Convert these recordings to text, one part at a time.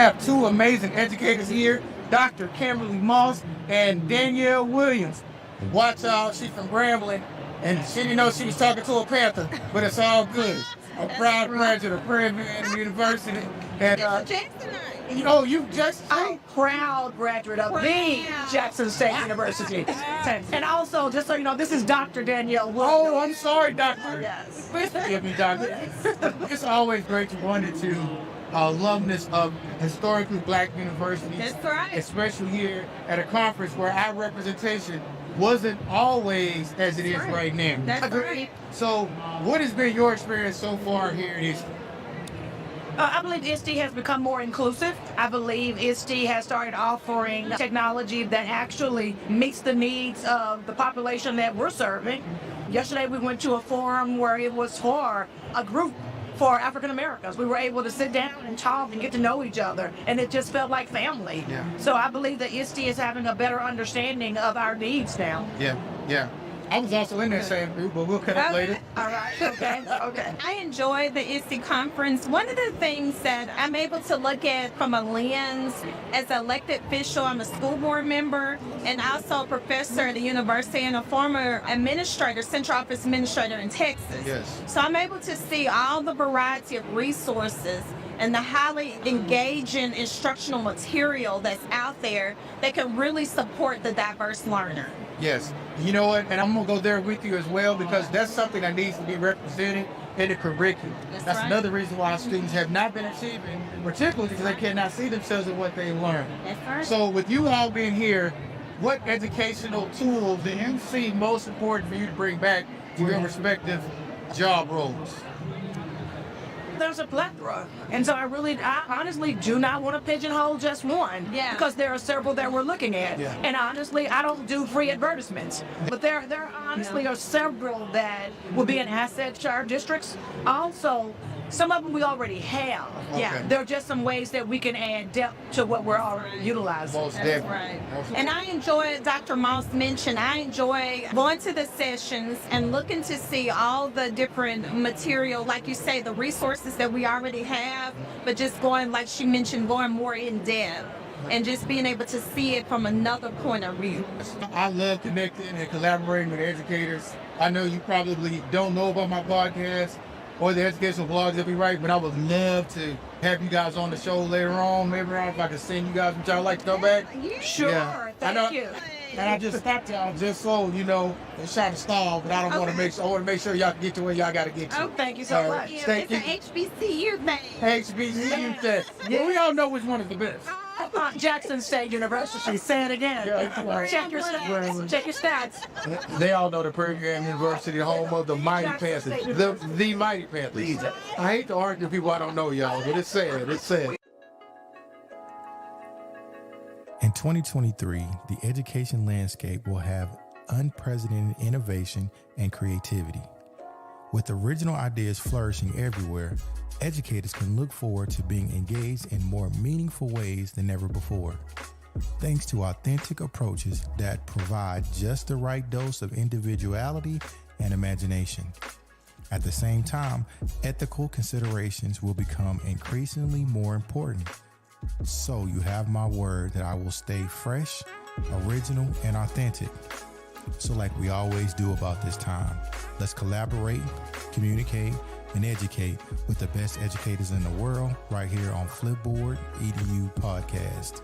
have two amazing educators here, Dr. Kimberly Moss and Danielle Williams. Watch out, she's from Grambling, and she didn't know she was talking to a Panther, but it's all good. A proud graduate of Prairie View University. And you just I'm proud graduate of the Jackson State University. And also, just so you know, this is Dr. Danielle Williams. Oh, I'm sorry, Doctor. Yes. Forgive me, Doctor. It's always great to run into alumnus of historically black universities. That's right. Especially here at a conference where our representation wasn't always as it is right now. That's right. So, what has been your experience so far here at ISTE? I believe ISTE has become more inclusive. I believe ISTE has started offering technology that actually meets the needs of the population that we're serving. Yesterday we went to a forum where it was for a group for African Americans. We were able to sit down and talk and get to know each other, and it just felt like family. Yeah. So I believe that ISTE is having a better understanding of our needs now. Yeah. I was also in that same group, but we'll cut up later. All right, okay. I enjoy the ISTE conference. One of the things that I'm able to look at from a lens as an elected official, I'm a school board member and also a professor at the university and a former administrator, central office administrator in Texas. Yes. So I'm able to see all the variety of resources and the highly engaging instructional material that's out there that can really support the diverse learner. Yes. You know what? And I'm going to go there with you as well, because that's something that needs to be represented in the curriculum. That's right. another reason why students have not been achieving, particularly because they cannot see themselves in what they learn. That's right. So with you all being here, what educational tools do you see most important for you to bring back to your respective job roles? There's a plethora. And so I honestly do not want to pigeonhole just one. Yeah. Because there are several that we're looking at. Yeah. And honestly, I don't do free advertisements. But there honestly are several that will be an asset to our districts. Also, some of them we already have. Yeah. There are just some ways that we can add depth to what we're already utilizing. Most That's definitely. right. And I enjoy, Dr. Moss mentioned, I enjoy going to the sessions and looking to see all the different material, like you say, the resources that we already have, but just going, like she mentioned, going more in depth and just being able to see it from another point of view. I love connecting and collaborating with educators. I know you probably don't know about my podcast or the educational blogs that we write, but I would love to have you guys on the show later on. Maybe if I could send you guys, would y'all like to come back? Sure. Yeah. Thank you. And I just stopped y'all just so, it's trying to stall, but I don't want to I want to make sure y'all can get to where y'all got to get to. Oh, thank you so much. Thank you. It's an HBCU thing. HBCU test. Well, we all know which one is the best. Jackson State University. Say it again. Yeah. Check your stats. Check your stats. They all know the Prairie View University, home of the Mighty Panthers. The Mighty Panthers. I hate to argue with people I don't know, y'all, but it's sad. It's sad. In 2023, the education landscape will have unprecedented innovation and creativity. With original ideas flourishing everywhere, educators can look forward to being engaged in more meaningful ways than ever before. Thanks to authentic approaches that provide just the right dose of individuality and imagination. At the same time, ethical considerations will become increasingly more important. So you have my word that I will stay fresh, original, and authentic. So like we always do about this time, let's collaborate, communicate, and educate with the best educators in the world right here on Flipboard EDU Podcast.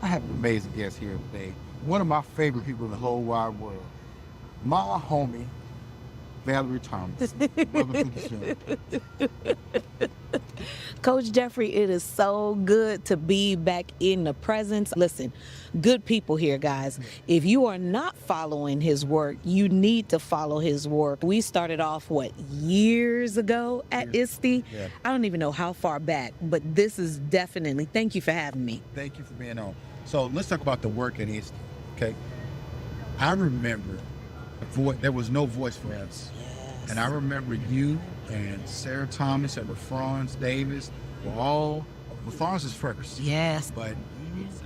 I have an amazing guest here today. One of my favorite people in the whole wide world. My homie, Valerie Thomas. Welcome to the show. Coach Jeffery, it is so good to be back in the presence. Listen, good people here, guys. If you are not following his work, you need to follow his work. We started off, years ago at ISTE? Yeah. I don't even know how far back, but this is definitely, thank you for having me. Thank you for being on. So let's talk about the work at ISTE, okay? I remember there was no voice for us. Yes. And I remember you and Sarah Thomas and Franz Davis were all LaFarge is first. Yes. But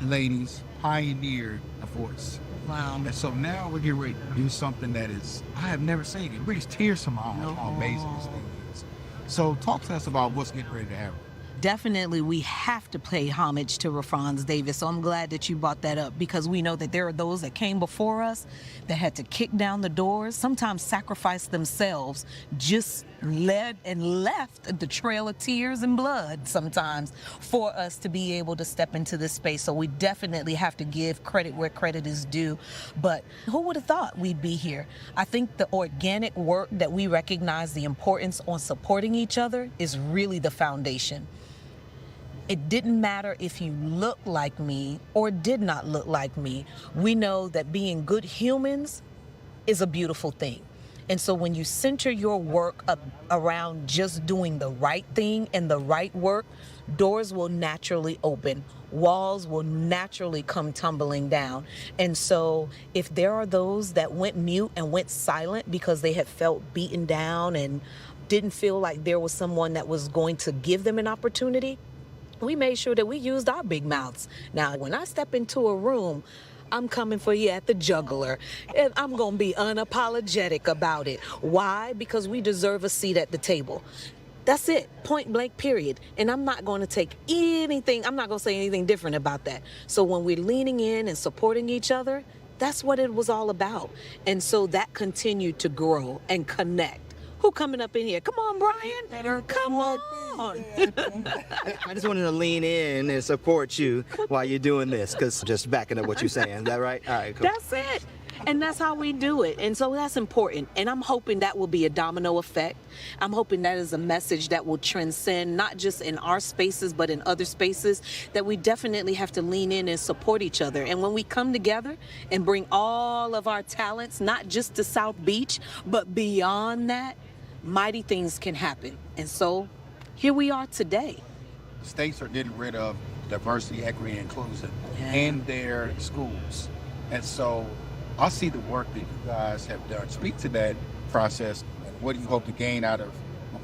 ladies pioneered a voice. Wow. And so now we're getting ready to do something that is, I have never seen. It brings tears to my eyes how amazing this thing is. So talk to us about what's getting ready to happen. Definitely, we have to pay homage to Rafon's Davis. So I'm glad that you brought that up, because we know that there are those that came before us that had to kick down the doors, sometimes sacrifice themselves, just led and left the trail of tears and blood sometimes for us to be able to step into this space. So we definitely have to give credit where credit is due. But who would have thought we'd be here? I think the organic work that we recognize the importance on supporting each other is really the foundation. It didn't matter if you looked like me or did not look like me. We know that being good humans is a beautiful thing. And so when you center your work up around just doing the right thing and the right work, doors will naturally open. Walls will naturally come tumbling down. And so if there are those that went mute and went silent because they had felt beaten down and didn't feel like there was someone that was going to give them an opportunity, we made sure that we used our big mouths. Now, when I step into a room, I'm coming for you at the jugular, and I'm going to be unapologetic about it. Why? Because we deserve a seat at the table. That's it, point blank, period. And I'm not going to take anything, I'm not going to say anything different about that. So when we're leaning in and supporting each other, that's what it was all about. And so that continued to grow and connect. Who coming up in here? Come on, Brian. Come on. I just wanted to lean in and support you while you're doing this, because just backing up what you're saying. Is that right? All right, cool. That's it. And that's how we do it. And so that's important. And I'm hoping that will be a domino effect. I'm hoping that is a message that will transcend not just in our spaces, but in other spaces, that we definitely have to lean in and support each other. And when we come together and bring all of our talents, not just to South Beach, but beyond that, mighty things can happen. And so here we are today. States are getting rid of diversity, equity, and inclusion in their schools. And so I see the work that you guys have done. Speak to that process, and what do you hope to gain out of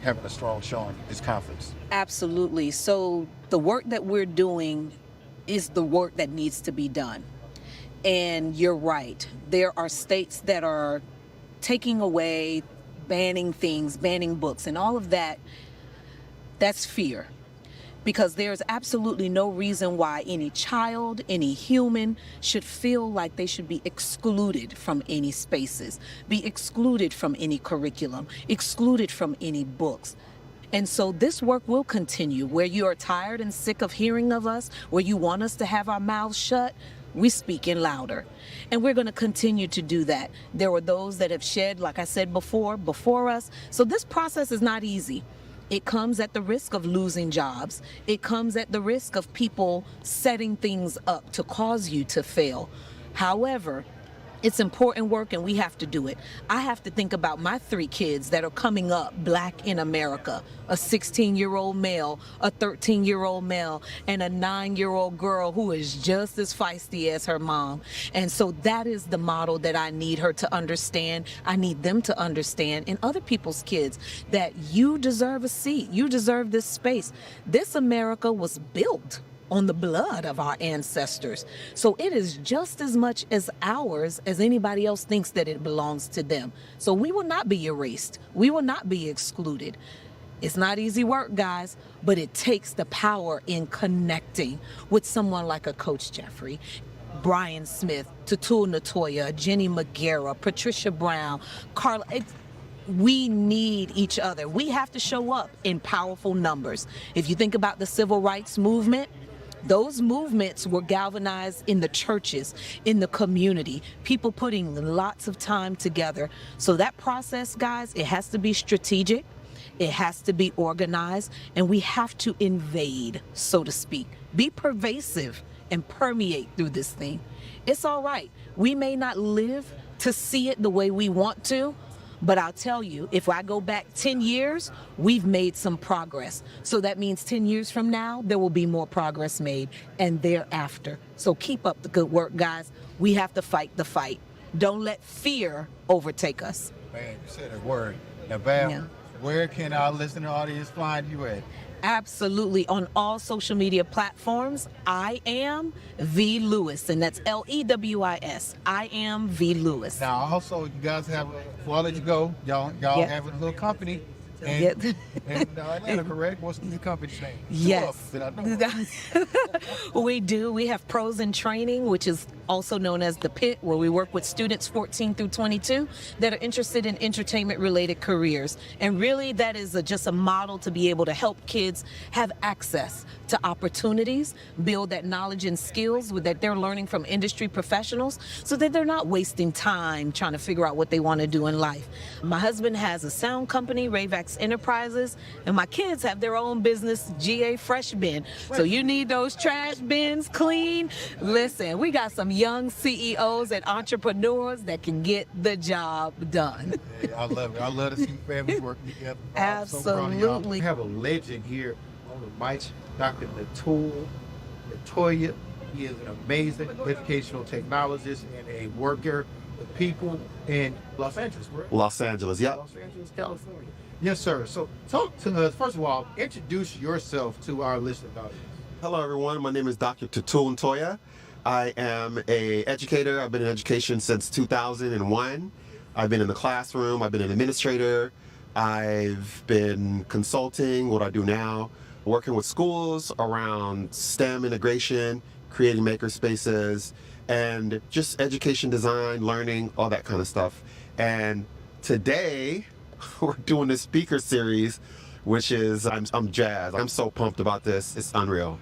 having a strong showing at this conference? Absolutely. So the work that we're doing is the work that needs to be done. And you're right. There are states that are taking away, banning things, banning books, and all of that. That's fear. Because there's absolutely no reason why any child, any human should feel like they should be excluded from any spaces, be excluded from any curriculum, excluded from any books. And so this work will continue. Where you are tired and sick of hearing of us, where you want us to have our mouths shut, we speak in louder. And we're going to continue to do that. There were those that have shed, like I said before us. So this process is not easy. It comes at the risk of losing jobs. It comes at the risk of people setting things up to cause you to fail. However, it's important work, and we have to do it. I have to think about my 3 kids that are coming up Black in America, a 16-year-old male, a 13-year-old male, and a 9-year-old girl who is just as feisty as her mom. And so that is the model that I need her to understand. I need them to understand, and other people's kids, that you deserve a seat. You deserve this space. This America was built on the blood of our ancestors. So it is just as much as ours as anybody else thinks that it belongs to them. So we will not be erased. We will not be excluded. It's not easy work, guys, but it takes the power in connecting with someone like a Coach Jeffery, Brian Smith, Tatul Natoya, Jenny McGarrah, Patricia Brown, Carla. We need each other. We have to show up in powerful numbers. If you think about the civil rights movement, those movements were galvanized in the churches, in the community, people putting lots of time together. So that process, guys, it has to be strategic, it has to be organized, and we have to invade, so to speak, be pervasive and permeate through this thing. It's all right. We may not live to see it the way we want to, but I'll tell you, if I go back 10 years, we've made some progress. So that means 10 years from now, there will be more progress made, and thereafter. So keep up the good work, guys. We have to fight the fight. Don't let fear overtake us. Man, you said a word. Now, Val, where can our listener audience find you at? Absolutely. On all social media platforms, I am V Lewis, and that's Lewis. I am V Lewis. Now, also, you guys have, before I let you go, y'all Yep. have a little company. And, Yep. and Atlanta, correct? What's the company's name? Yes. Two of them that I know. We do. We have Pros in Training, which is also known as the Pit, where we work with students 14 through 22 that are interested in entertainment-related careers. And really, that is just a model to be able to help kids have access to opportunities, build that knowledge and skills that they're learning from industry professionals so that they're not wasting time trying to figure out what they want to do in life. My husband has a sound company, Rayvax Enterprises, and my kids have their own business, GA Fresh Bin. So you need those trash bins clean. Listen, we got some young CEOs and entrepreneurs that can get the job done. Hey, I love it. I love to see families working together. I'm so proud of y'all. Absolutely. We have a legend here on the mic, Dr. Latoya. He is an amazing educational technologist and a worker with people in Los Angeles, correct? Los Angeles, yep. Los Angeles, California. Yes, sir. So talk to us, first of all, introduce yourself to our listening audience. Hello, everyone. My name is Dr. Latoya. I am an educator. I've been in education since 2001. I've been in the classroom. I've been an administrator. I've been consulting, what I do now, working with schools around STEM integration, creating maker spaces, and just education design, learning, all that kind of stuff. And today, we're doing this speaker series, which is, I'm jazzed. I'm so pumped about this. It's unreal.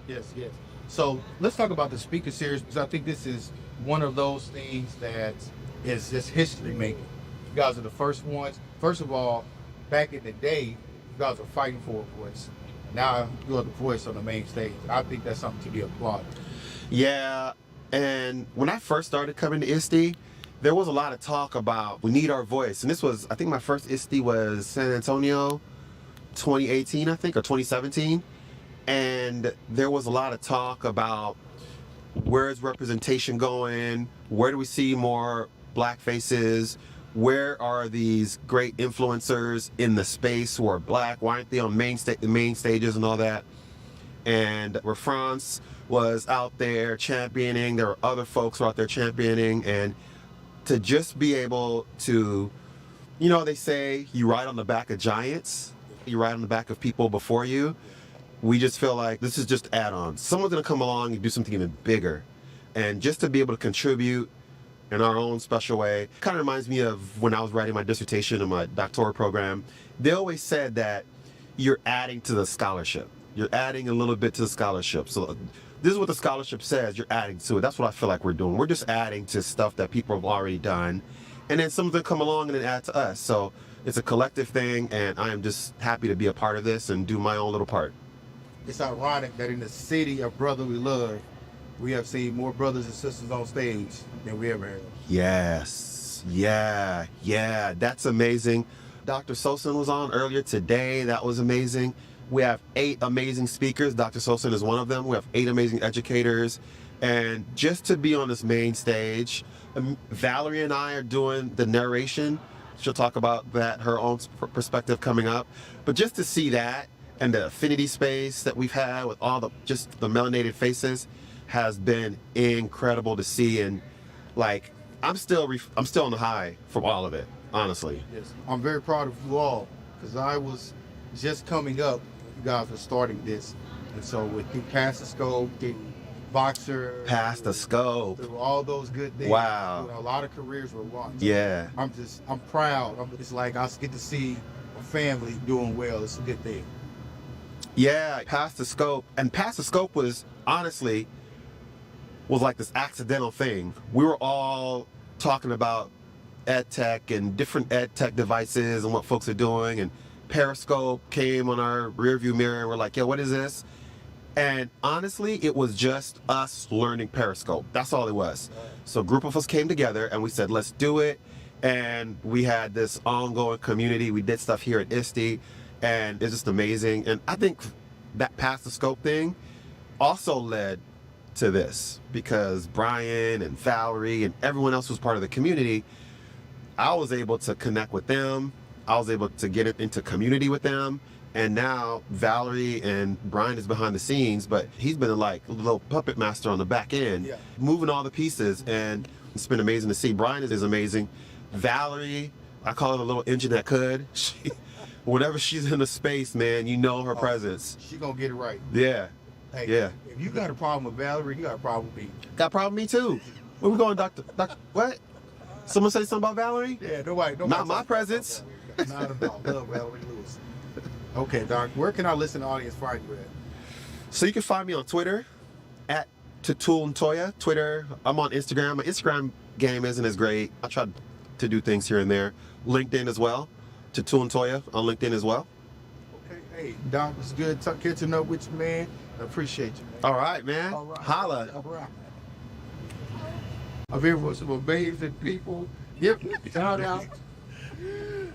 Yes, yes. So let's talk about the speaker series, because I think this is one of those things that is just history making. You guys are the first ones. First of all, back in the day, you guys were fighting for a voice. Now you're the voice on the main stage. I think that's something to be applauded. Yeah, and when I first started coming to ISTE, there was a lot of talk about we need our voice. And this was, I think my first ISTE was San Antonio, 2018, I think, or 2017. And there was a lot of talk about where's representation going? Where do we see more black faces? Where are these great influencers in the space who are black? Why aren't they on main stages and all that? And where France was out there championing, there were other folks who were out there championing, and to just be able to, you know, they say you ride on the back of giants, you ride on the back of people before you. We just feel like this is just add-ons. Someone's gonna come along and do something even bigger. And just to be able to contribute in our own special way, kind of reminds me of when I was writing my dissertation in my doctoral program. They always said that you're adding to the scholarship. You're adding a little bit to the scholarship. So this is what the scholarship says, you're adding to it. That's what I feel like we're doing. We're just adding to stuff that people have already done. And then someone's gonna come along and then add to us. So it's a collective thing, and I am just happy to be a part of this and do my own little part. It's ironic that in the city of brotherly love, we have seen more brothers and sisters on stage than we ever have. Yes, yeah, that's amazing. Dr. Sosin was on earlier today. That was amazing. We have 8 amazing speakers. Dr. Sosin is one of them. We have 8 amazing educators. And just to be on this main stage, Valerie and I are doing the narration. She'll talk about that, her own perspective coming up. But just to see that, and the affinity space that we've had with all the just the melanated faces has been incredible to see. And like, I'm still on the high from all of it, honestly. Yes, I'm very proud of you all, because I was just coming up, you guys were starting this. And so with Pass the Scope, Boxer, Pass the Scope, through all those good things. Wow. A lot of careers were launched. Yeah. I'm proud. It's like I get to see a family doing well. It's a good thing. Yeah, Pass the Scope. And Pass the Scope was, honestly, was like this accidental thing. We were all talking about ed tech and different ed tech devices and what folks are doing. And Periscope came on our rearview mirror and we're like, yo, what is this? And honestly, it was just us learning Periscope. That's all it was. So a group of us came together and we said, let's do it. And we had this ongoing community. We did stuff here at ISTE. And it's just amazing. And I think that Pass the Scope thing also led to this, because Brian and Valerie and everyone else who was part of the community, I was able to connect with them. I was able to get into community with them. And now Valerie and Brian is behind the scenes, but he's been like a little puppet master on the back end, moving all the pieces. And it's been amazing to see. Brian is amazing. Valerie, I call her the little engine that could. Whenever she's in the space, man, you know her presence. She gonna get it right. Yeah. Hey, Yeah. if you got a problem with Valerie, you got a problem with me. Got a problem with me too. Where we going, Doctor? What? Someone say something about Valerie? Yeah, nobody Not my presence. Not at all. Love Valerie Lewis. Okay, Doc, where can our listening audience find you at? So you can find me on Twitter at Tatul and Toya. Twitter, I'm on Instagram. My Instagram game isn't as great. I try to do things here and there. LinkedIn as well. Tatul and Toya on LinkedIn as well. Okay, hey, Doc, it's good catching up with you, man. I appreciate you, man. All right, man. All right. Holla. All right. I'm here with some amazing people. Yep, shout out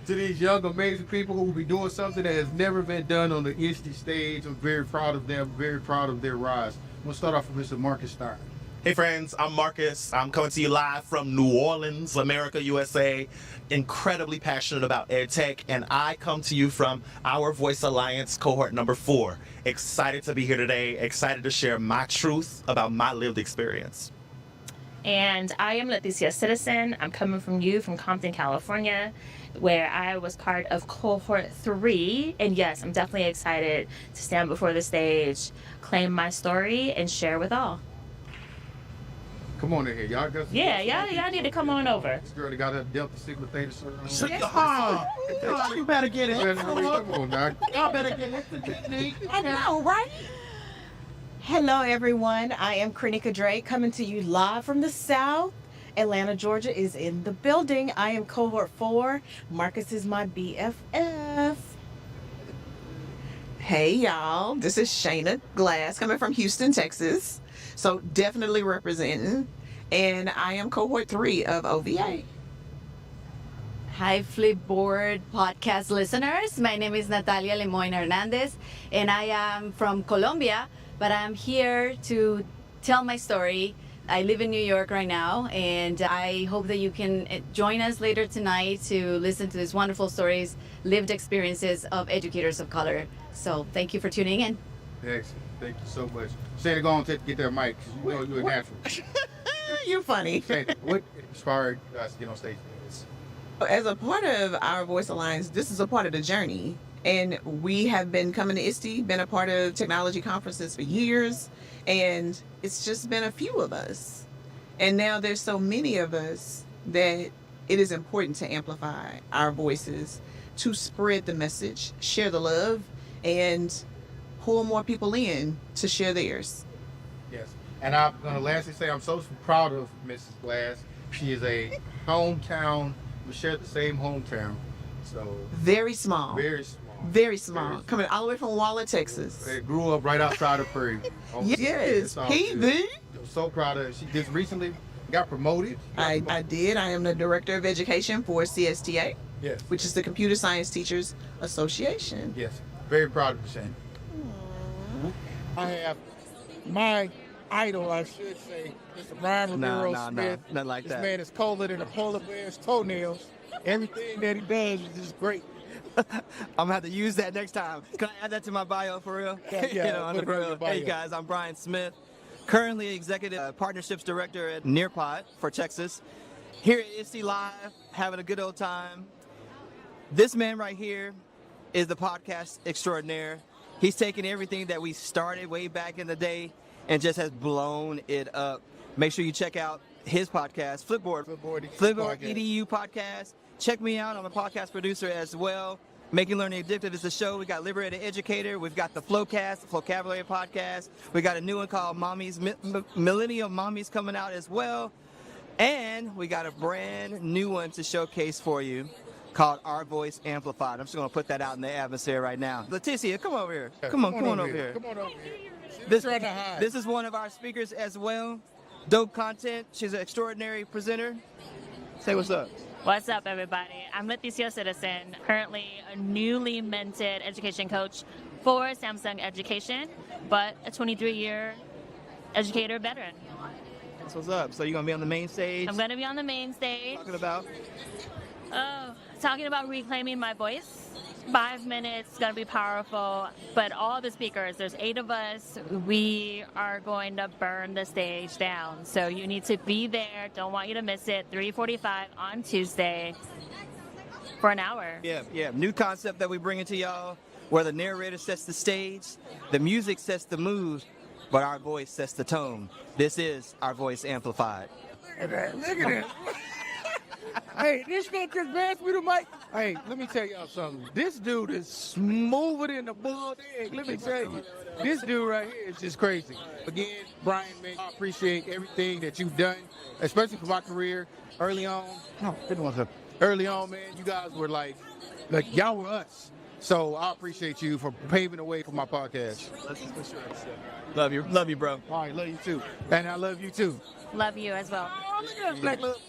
to these young, amazing people who will be doing something that has never been done on the ISTE stage. I'm very proud of them, very proud of their rise. We'll start off with Mr. Marcus Stein. Hey friends, I'm Marcus. I'm coming to you live from New Orleans, America, USA. Incredibly passionate about EdTech, and I come to you from Our Voice Alliance cohort number 4. Excited to be here today, excited to share my truth about my lived experience. And I am Leticia Citizen. I'm coming from Compton, California, where I was part of cohort 3. And yes, I'm definitely excited to stand before the stage, claim my story, and share with all. Come on in here, y'all. Y'all need to come on over. This girl that got her Delta Sigma Theta shirt on. You better get it. Come on, Doc. Y'all better get it. I know, right? Hello, everyone. I am Krenika Drake coming to you live from the South. Atlanta, Georgia is in the building. I am cohort 4. Marcus is my BFF. Hey, y'all. This is Shayna Glass coming from Houston, Texas. So definitely representing. And I am cohort 3 of OVA. Hi, Flipboard Podcast listeners. My name is Natalia Lemoyne Hernandez, and I am from Colombia, but I'm here to tell my story. I live in New York right now, and I hope that you can join us later tonight to listen to these wonderful stories, lived experiences of educators of color. So thank you for tuning in. Excellent. Thank you so much. Shayna, go on to get that mic, because you know you're a natural. You're funny. Shayna, what inspired you guys to get on stage for this? As a part of Our Voice Alliance, this is a part of the journey. And we have been coming to ISTE, been a part of technology conferences for years, and it's just been a few of us. And now there's so many of us that it is important to amplify our voices, to spread the message, share the love, and pull more people in to share theirs. Yes. And I'm going to lastly say I'm so proud of Mrs. Glass. She is a hometown. We share the same hometown. So Very small. very small. Very small. Coming all the way from Waller, Texas. They grew up right outside of Prairie. Yes, Heathen. I'm so proud of her. She just recently got promoted. I did. I am the Director of Education for CSTA, Yes. which is the Computer Science Teachers Association. Yes. Very proud of you, Shane. I have my idol, I should say, Mr. Brian Romero Smith. Not like This that. man is colder than a polar bear's toenails. Everything that he does is just great. I'm gonna have to use that next time. Can I add that to my bio for real? Yeah, on put the it on real. your bio. Hey guys, I'm Brian Smith, currently Executive Partnerships Director at Nearpod for Texas. Here at ISTELive, having a good old time. This man right here is the podcast extraordinaire. He's taken everything that we started way back in the day and just has blown it up. Make sure you check out his podcast, Flipboard EDU Podcast. Check me out. I'm a podcast producer as well. Making Learning Addictive is the show. We got Liberated Educator. We've got the Flowcast, the Vocabulary Podcast. We got a new one called Millennial Mommies coming out as well. And we got a brand new one to showcase for you called Our Voice Amplified. I'm just going to put that out in the atmosphere right now. Leticia, come over here. Come on over here. Come on over here. This is one of our speakers as well. Dope content. She's an extraordinary presenter. Say what's up. What's up, everybody? I'm Leticia Citizen, currently a newly minted education coach for Samsung Education, but a 23-year educator veteran. That's what's up. So you're going to be on the main stage? I'm going to be on the main stage. Talking about? Talking about reclaiming my voice 5 minutes, going to be powerful. But all the speakers, there's 8 of us, we are going to burn the stage down. So you need to be there. Don't want you to miss it. 3:45 on Tuesday for an hour. Yeah. New concept that we bring into y'all, where the narrator sets the stage, the music sets the mood, but our voice sets the tone. This is Our Voice Amplified. Look at that. Hey, this guy just passed me the mic. Hey, let me tell y'all something. This dude is smoother than a boiled egg. Let me tell you. This dude right here is just crazy. Again, Brian, man, I appreciate everything that you've done, especially for my career early on. Early on, man, you guys were like y'all were us. So I appreciate you for paving the way for my podcast. Love you, bro. All right, love you too. And I love you too. Love you as well. Oh, look at that black look.